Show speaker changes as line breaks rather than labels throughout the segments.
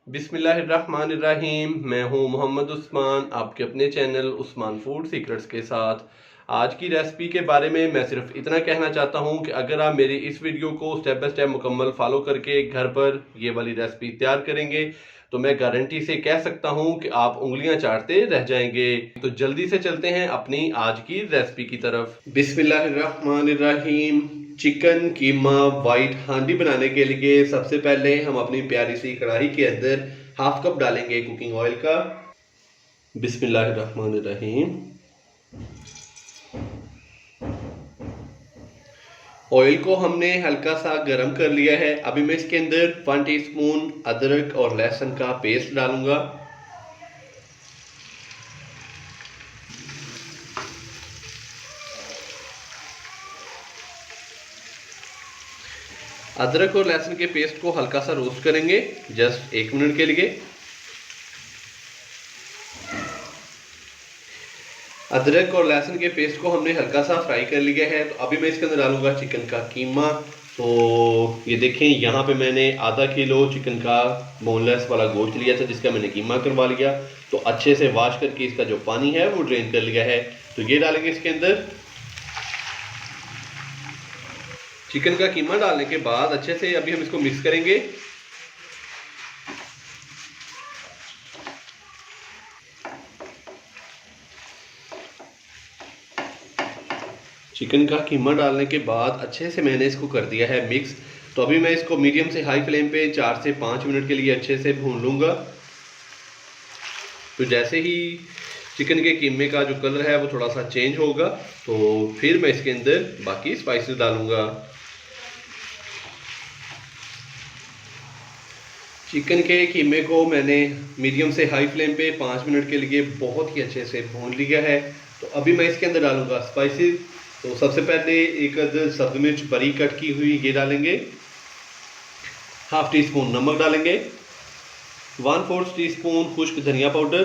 बिस्मिल्लाहिर्रहमानिर्रहीम। मैं हूं मोहम्मद उस्मान, आपके अपने चैनल उस्मान फूड सीक्रेट्स के साथ। आज की रेसिपी के बारे में मैं सिर्फ इतना कहना चाहता हूं कि अगर आप मेरी इस वीडियो को स्टेप बाय स्टेप मुकम्मल फॉलो करके घर पर ये वाली रेसिपी तैयार करेंगे तो मैं गारंटी से कह सकता हूं कि आप उंगलियां चाटते रह जाएंगे। तो जल्दी से चलते हैं अपनी आज की रेसिपी की तरफ। बिस्मिल्लाहिर्रहमानिर्रहीम। चिकन कीमा वाइट हांडी बनाने के लिए सबसे पहले हम अपनी प्यारी सी कढ़ाई के अंदर हाफ कप डालेंगे कुकिंग ऑयल का। बिस्मिल्लाहिर्रहमानिर्रहीम। ऑयल को हमने हल्का सा गर्म कर लिया है। अभी मैं इसके अंदर 1 टीस्पून अदरक और लहसुन का पेस्ट डालूंगा। अदरक और लहसुन के पेस्ट को हल्का सा रोस्ट करेंगे जस्ट 1 मिनट के लिए। अदरक और लहसुन के पेस्ट को हमने हल्का सा फ्राई कर लिया है। तो अभी मैं इसके अंदर डालूंगा चिकन का कीमा। तो ये देखें, यहाँ पे मैंने आधा किलो चिकन का बोनलेस वाला गोश्त लिया था जिसका मैंने कीमा करवा लिया। तो अच्छे से वॉश करके इसका जो पानी है वो ड्रेन कर लिया है। तो ये डालेंगे इसके अंदर। चिकन का कीमा डालने के बाद अच्छे से अभी हम इसको मिक्स करेंगे। चिकन का कीमा डालने के बाद अच्छे से मैंने इसको कर दिया है मिक्स। तो अभी मैं इसको मीडियम से हाई फ्लेम पे 4 से 5 मिनट के लिए अच्छे से भून लूँगा। तो जैसे ही चिकन के कीमे का जो कलर है वो थोड़ा सा चेंज होगा तो फिर मैं इसके अंदर बाकी स्पाइसेस डालूँगा। चिकन के कीमे को मैंने मीडियम से हाई फ्लेम पे 5 मिनट के लिए बहुत ही अच्छे से भून लिया है। तो अभी मैं इसके अंदर डालूँगा स्पाइसेस। तो सबसे पहले एक अदद सब्ज़ मिर्च बारीक कट की हुई ये डालेंगे। हाफ टी स्पून नमक डालेंगे। 1/4 टीस्पून खुश्क धनिया पाउडर।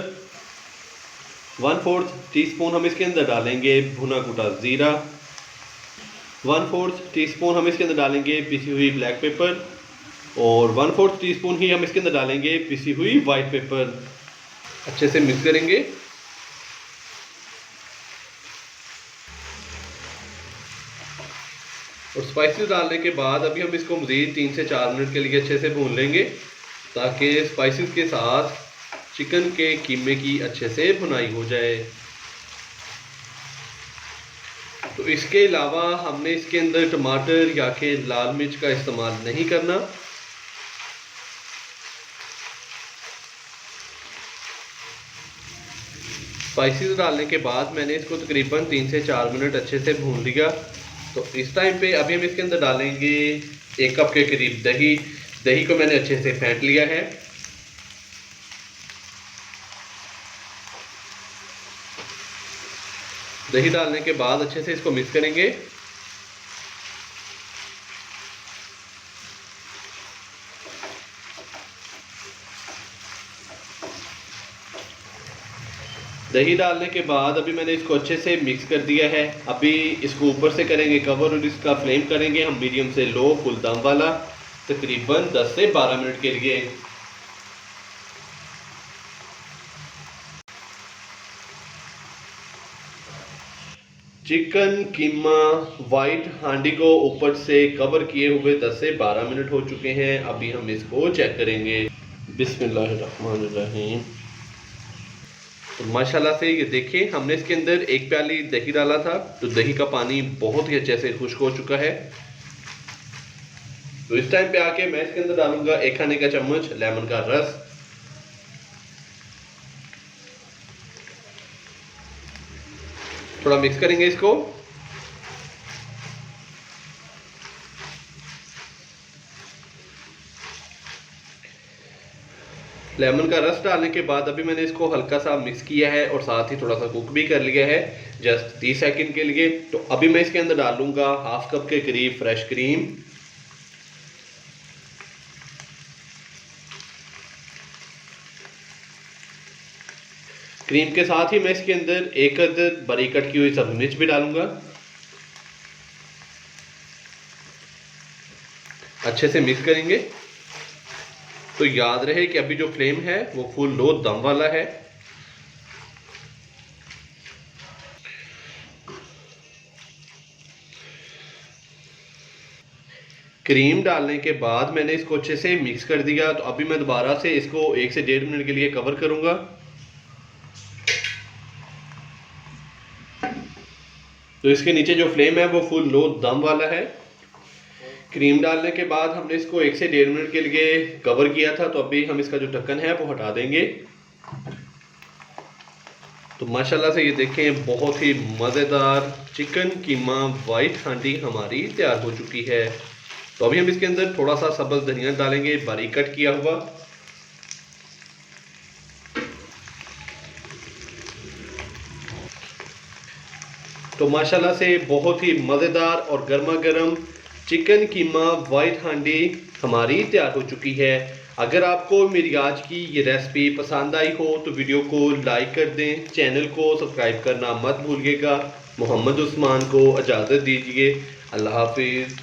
1/4 टीस्पून हम इसके अंदर डालेंगे भुना कुटा ज़ीरा। 1/4 टीस्पून हम इसके अंदर डालेंगे पिसी हुई ब्लैक पेपर। और 1/4 टीस्पून ही हम इसके अंदर डालेंगे पिसी हुई वाइट पेपर। अच्छे से मिक्स करेंगे। और स्पाइसेस डालने के बाद अभी हम इसको मज़ीद 3 से 4 मिनट के लिए अच्छे से भून लेंगे ताकि स्पाइसेस के साथ चिकन के कीमे की अच्छे से भुनाई हो जाए। तो इसके अलावा हमने इसके अंदर टमाटर या कि लाल मिर्च का इस्तेमाल नहीं करना। स्पाइसेस डालने के बाद मैंने इसको तकरीबन 3 से 4 मिनट अच्छे से भून लिया। तो इस टाइम पे अभी हम इसके अंदर डालेंगे 1 कप के करीब दही। दही को मैंने अच्छे से फेंट लिया है। दही डालने के बाद अच्छे से इसको मिक्स करेंगे। दही डालने के बाद अभी मैंने इसको अच्छे से मिक्स कर दिया है। अभी इसको ऊपर से करेंगे कवर और इसका फ्लेम करेंगे हम मीडियम से लो फुल दम वाला तकरीबन 10 से 12 मिनट के लिए। चिकन कीमा वाइट हांडी को ऊपर से कवर किए हुए 10 से 12 मिनट हो चुके हैं। अभी हम इसको चेक करेंगे। बिस्मिल्लाहिर्रहमानिर्रहीम। तो माशाल्लाह से ये देखिए, हमने इसके अंदर 1 प्याली दही डाला था तो दही का पानी बहुत ही अच्छे से खुश्क हो चुका है। तो इस टाइम पे आके मैं इसके अंदर डालूंगा 1 खाने का चम्मच लेमन का रस। थोड़ा मिक्स करेंगे इसको। लेमन का रस डालने के बाद अभी मैंने इसको हल्का सा मिक्स किया है और साथ ही थोड़ा सा कुक भी कर लिया है जस्ट 30 सेकंड के लिए। तो अभी मैं इसके अंदर डालूंगा हाफ कप के करीब फ्रेश क्रीम। क्रीम के साथ ही मैं इसके अंदर 1 अदद बारीक कट की हुई सब्ज़ मिर्च भी डालूंगा। अच्छे से मिक्स करेंगे। तो याद रहे कि अभी जो फ्लेम है वो फुल लो दम वाला है। क्रीम डालने के बाद मैंने इसको अच्छे से मिक्स कर दिया। तो अभी मैं दोबारा से इसको 1 से 1.5 मिनट के लिए कवर करूंगा। तो इसके नीचे जो फ्लेम है वो फुल लो दम वाला है। क्रीम डालने के बाद हमने इसको 1 से 1.5 मिनट के लिए कवर किया था। तो अभी हम इसका जो ढक्कन है वो हटा देंगे। तो माशाल्लाह से ये देखें, बहुत ही मज़ेदार चिकन कीमा वाइट हांडी हमारी तैयार हो चुकी है। तो अभी हम इसके अंदर थोड़ा सा सब्ज़ धनिया डालेंगे, बारीक कट किया हुआ। तो माशाल्लाह से बहुत ही मज़ेदार और गर्मा गर्म चिकन कीमा वाइट हांडी हमारी तैयार हो चुकी है। अगर आपको मेरी आज की ये रेसिपी पसंद आई हो तो वीडियो को लाइक कर दें, चैनल को सब्सक्राइब करना मत भूलिएगा। मोहम्मद उस्मान को इजाज़त दीजिए। अल्लाह हाफिज़।